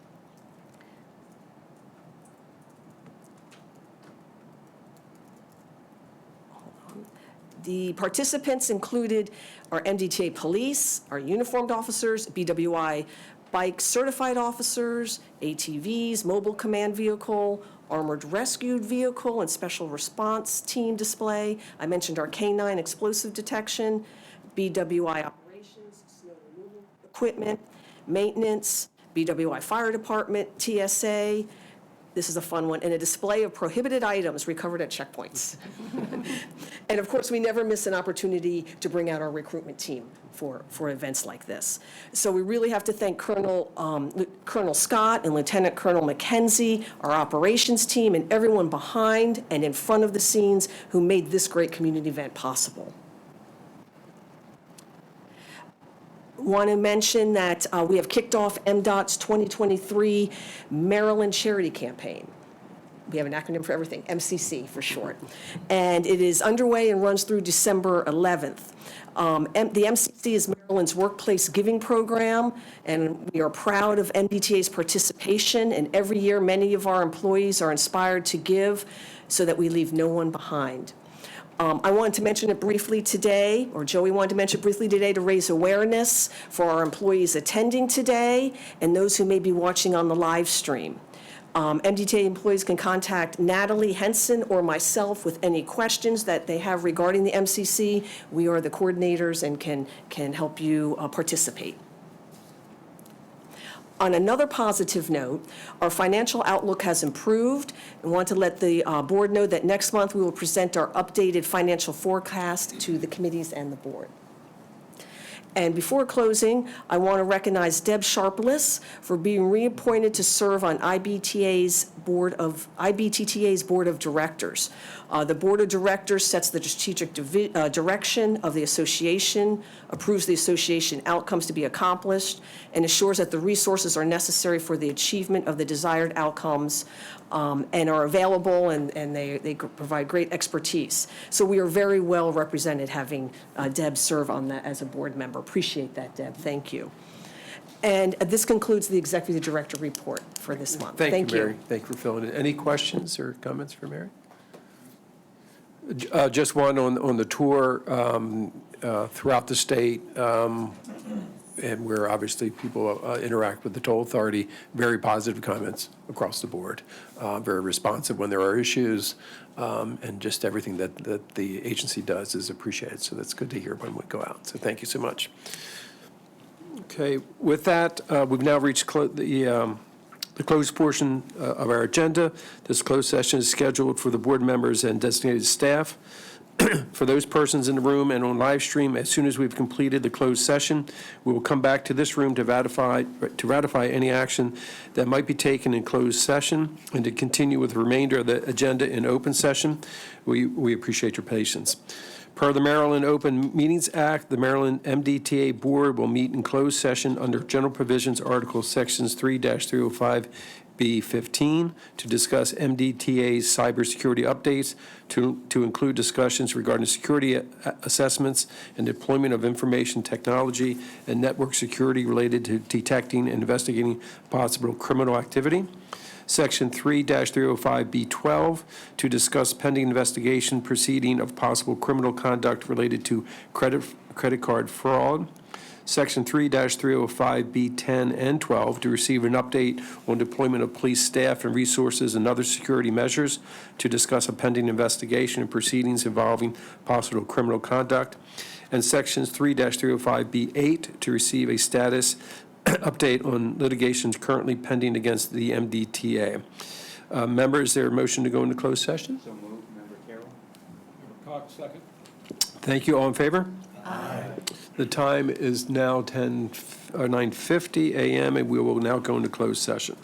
The participants included our MDTA police, our uniformed officers, BWI bike certified officers, ATVs, mobile command vehicle, armored rescued vehicle, and special response team display. I mentioned our canine explosive detection, BWI operations, snow removal equipment, maintenance, BWI fire department, TSA. This is a fun one, and a display of prohibited items recovered at checkpoints. And of course, we never miss an opportunity to bring out our recruitment team for events like this. So we really have to thank Colonel Scott and Lieutenant Colonel McKenzie, our operations team, and everyone behind and in front of the scenes who made this great community event possible. Want to mention that we have kicked off MDOT's 2023 Maryland Charity Campaign. We have an acronym for everything, MCC for short. And it is underway and runs through December 11th. The MCC is Maryland's workplace giving program, and we are proud of MDTA's participation. And every year, many of our employees are inspired to give so that we leave no one behind. I wanted to mention it briefly today, or Joey wanted to mention it briefly today, to raise awareness for our employees attending today and those who may be watching on the live stream. MDTA employees can contact Natalie Henson or myself with any questions that they have regarding the MCC. We are the coordinators and can help you participate. On another positive note, our financial outlook has improved. I want to let the board know that next month we will present our updated financial forecast to the committees and the board. And before closing, I want to recognize Deb Sharpless for being reappointed to serve on IBTTA's Board of Directors. The Board of Directors sets the strategic direction of the association, approves the association outcomes to be accomplished, and assures that the resources are necessary for the achievement of the desired outcomes and are available, and they provide great expertise. So we are very well represented having Deb serve on that as a board member. Appreciate that, Deb. Thank you. And this concludes the Executive Director report for this month.
Thank you, Mary. Thank you for filling in. Any questions or comments for Mary? Just one on the tour throughout the state, and where obviously people interact with the toll authority, very positive comments across the board, very responsive when there are issues, and just everything that the agency does is appreciated. So that's good to hear when we go out. So thank you so much. Okay, with that, we've now reached the closed portion of our agenda. This closed session is scheduled for the board members and designated staff. For those persons in the room and on live stream, as soon as we've completed the closed session, we will come back to this room to ratify any action that might be taken in closed session and to continue with the remainder of the agenda in open session. We appreciate your patience. Per the Maryland Open Meetings Act, the Maryland MDTA Board will meet in closed session under General Provisions Article Sections 3-305B15 to discuss MDTA's cybersecurity updates, to include discussions regarding security assessments and deployment of information technology and network security related to detecting and investigating possible criminal activity. Section 3-305B12, to discuss pending investigation proceeding of possible criminal conduct related to credit card fraud. Section 3-305B10 and 12, to receive an update on deployment of police staff and resources and other security measures, to discuss a pending investigation and proceedings involving possible criminal conduct. And Sections 3-305B8, to receive a status update on litigations currently pending against the MDTA. Members, is there a motion to go into closed session?
So moved. Member Carroll? Member Cox, second.
Thank you. All in favor? Aye. The time is now 9:50 a.m., and we will now go into closed session.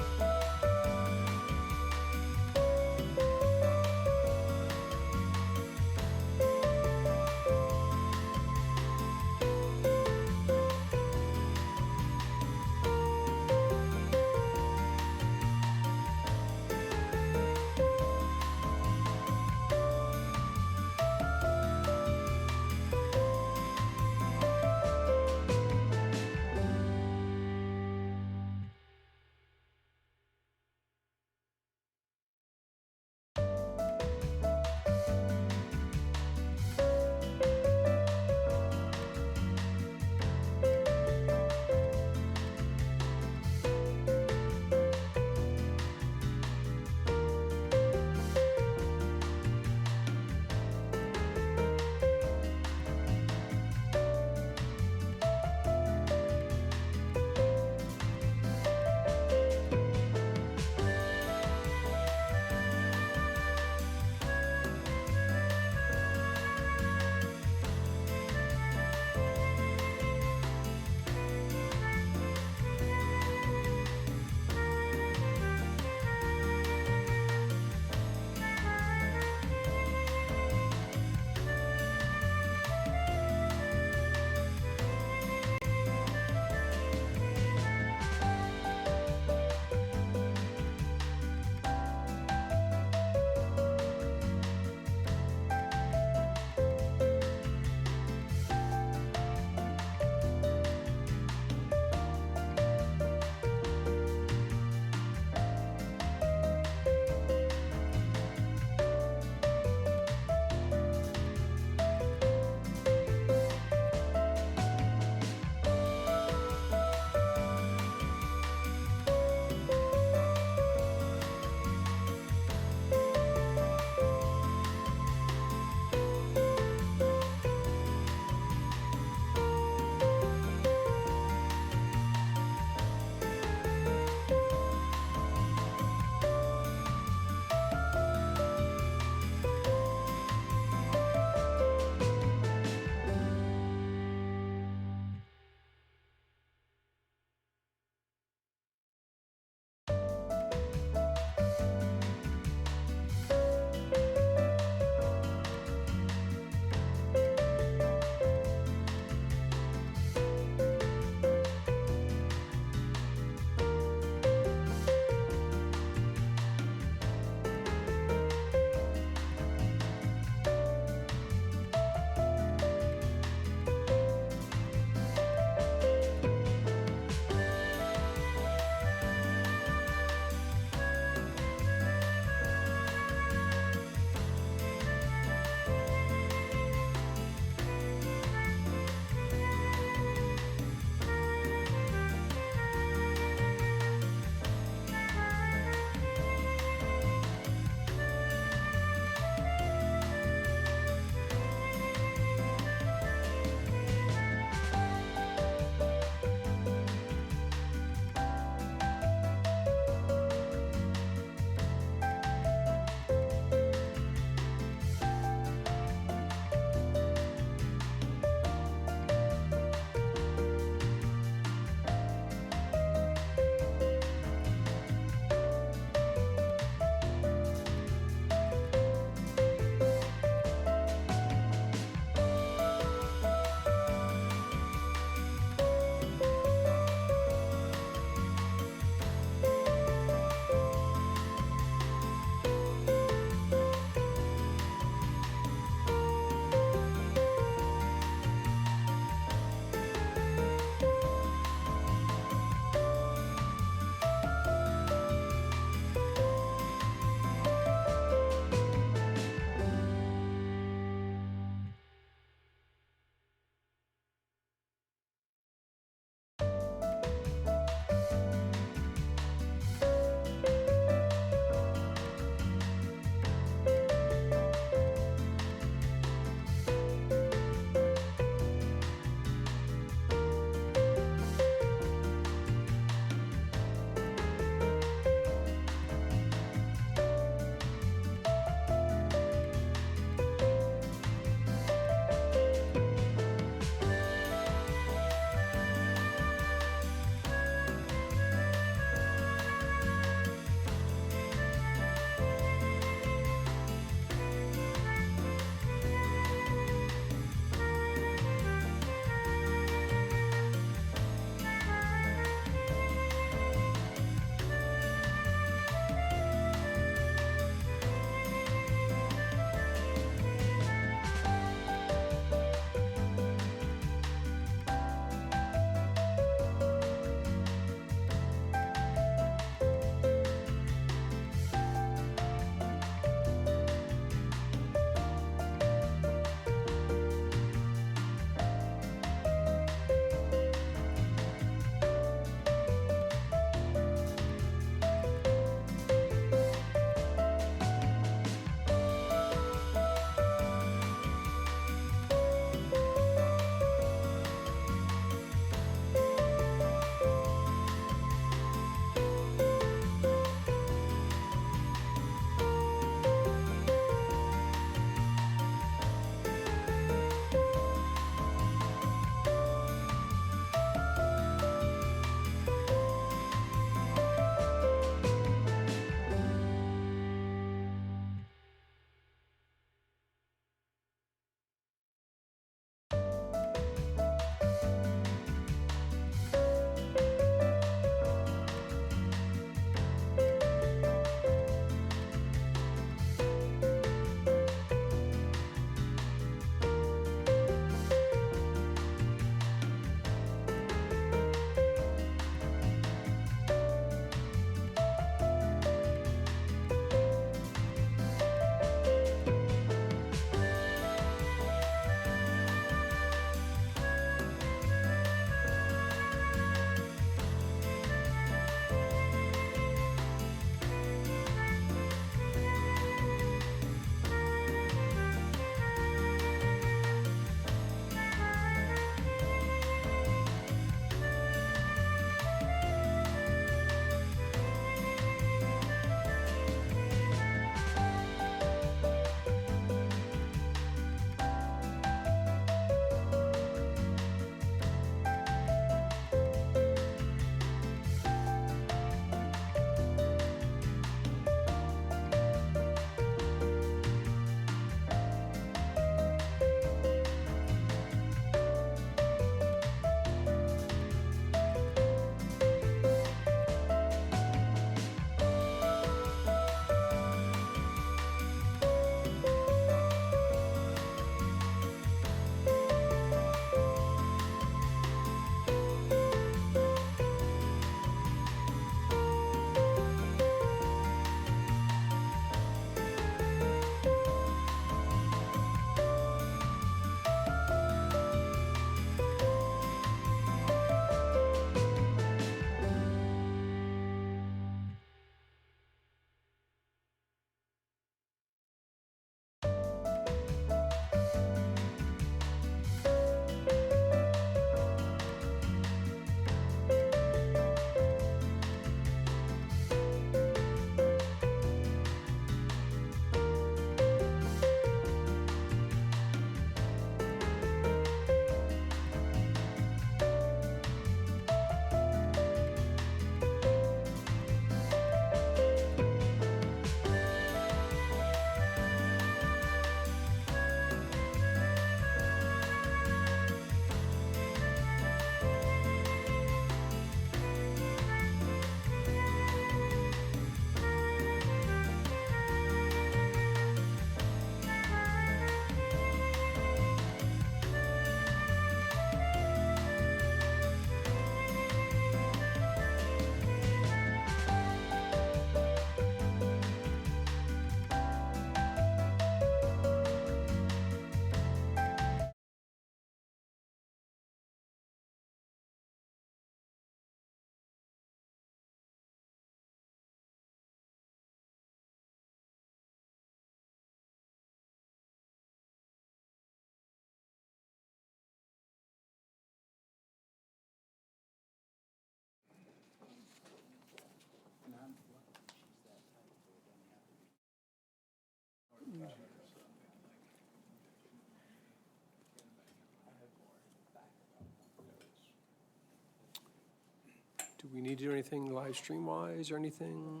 Do we need to do anything live stream-wise or anything?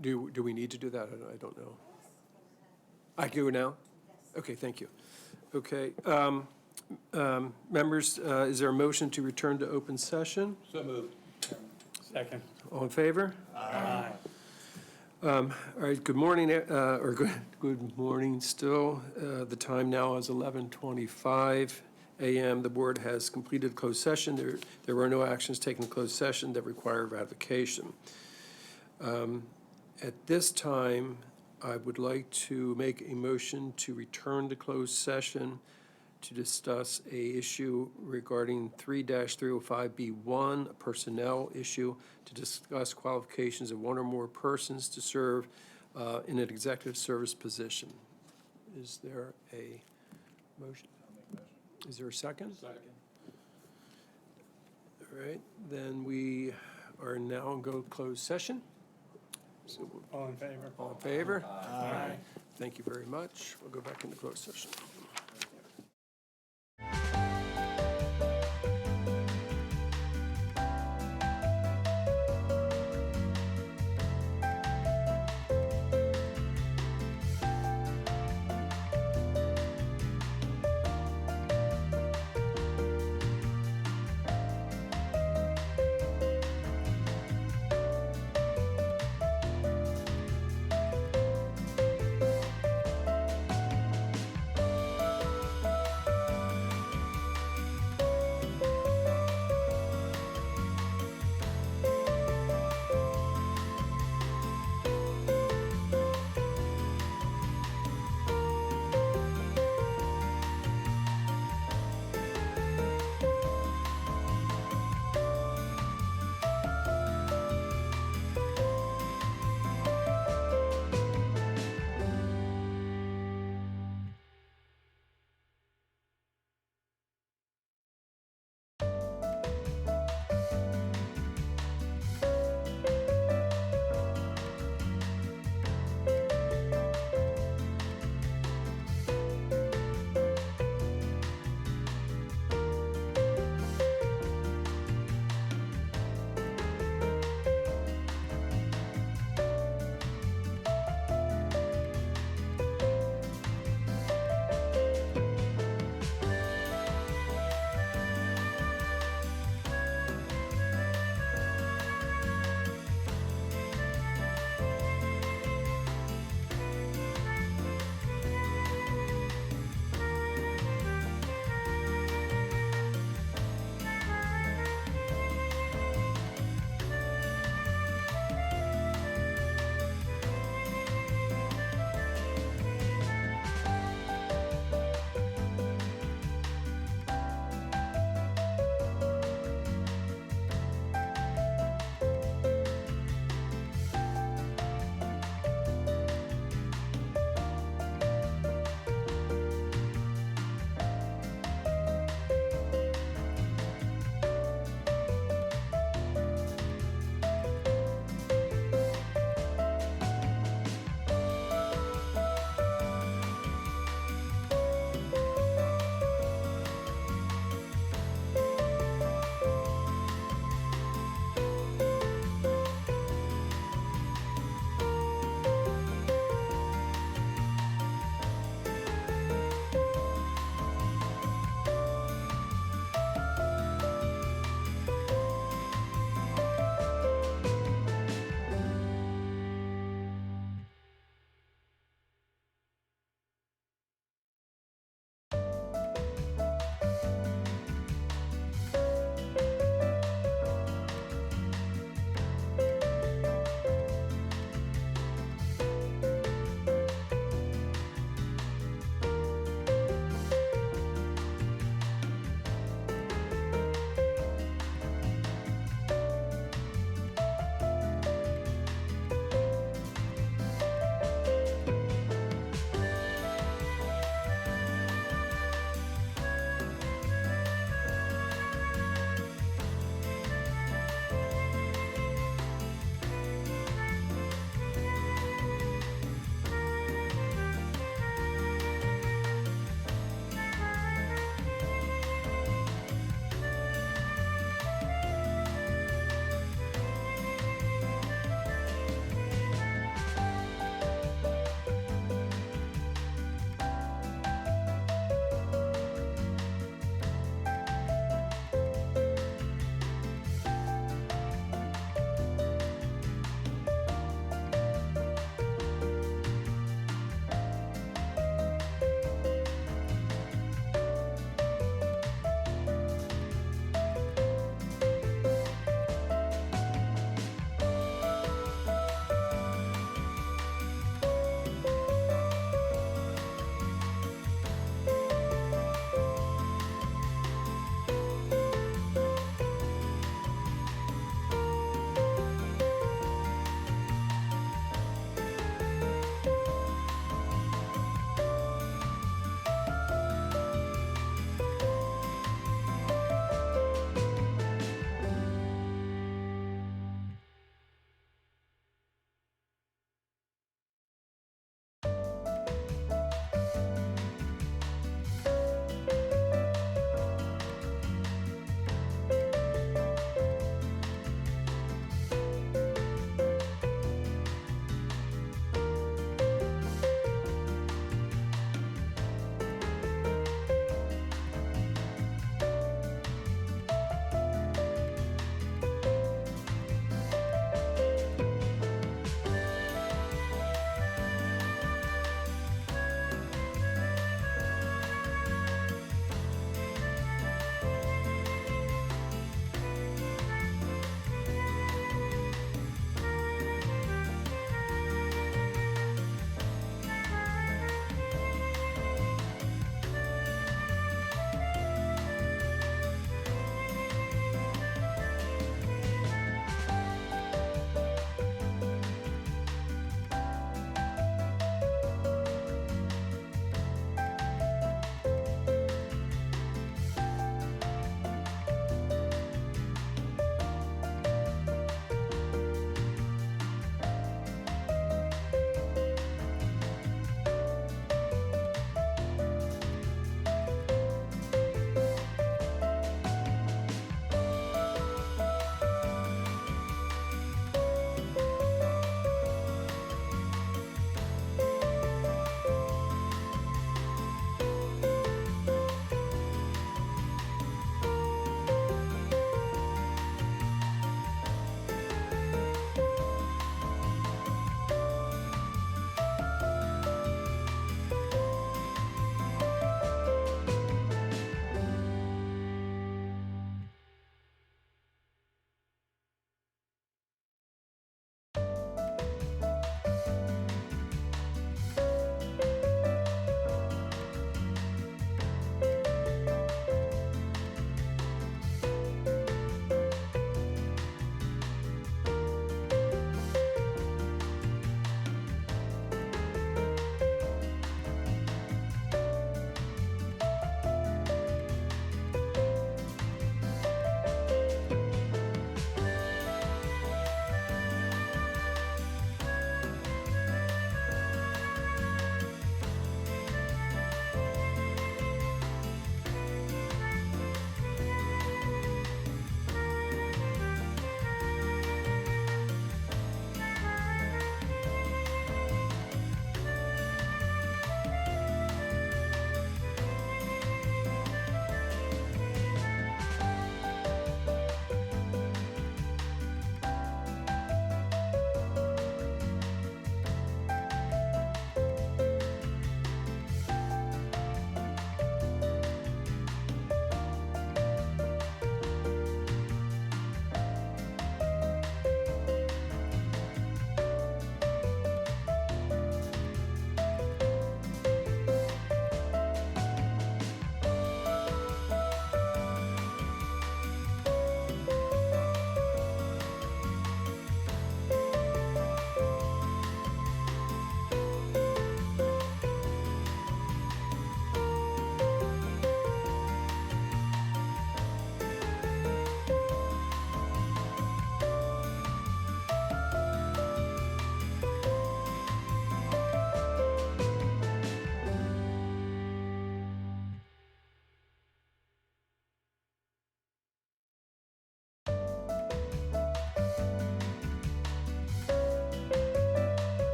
Do we need to do that? I don't know. I can do it now? Okay, thank you. Okay. Members, is there a motion to return to open session?
So moved.
Second.
All in favor?
Aye.
All right, good morning, or good morning still. The time now is 11:25 a.m. The board has completed closed session. There were no actions taken in closed session that require ratification. At this time, I would like to make a motion to return to closed session to discuss a issue regarding 3-305B1, a personnel issue, to discuss qualifications of one or more persons to serve in an executive service position. Is there a motion? Is there a second?
Second.
All right, then we are now in go closed session. So,
All in favor?
all in favor?
Aye.
Thank you very much. We'll go back into closed session.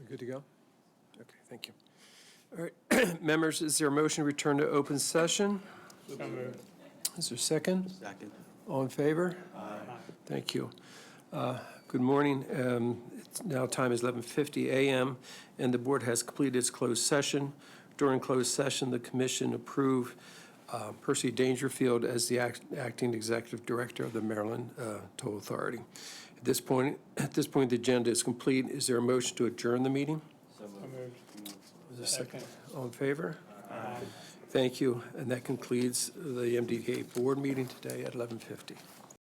Good to go? Okay, thank you. All right, members, is there a motion to return to open session? Is there a second?
Second.
All in favor? Aye. Thank you. Good morning. It's now time is 11:50 a.m., and the board has completed its closed session. During closed session, the commission approved Percy Dangerfield as the acting executive director of the Maryland Toll Authority. At this point, the agenda is complete. Is there a motion to adjourn the meeting? Is there a second? All in favor? Aye. Thank you, and that concludes the MDTA board meeting today at 11:50.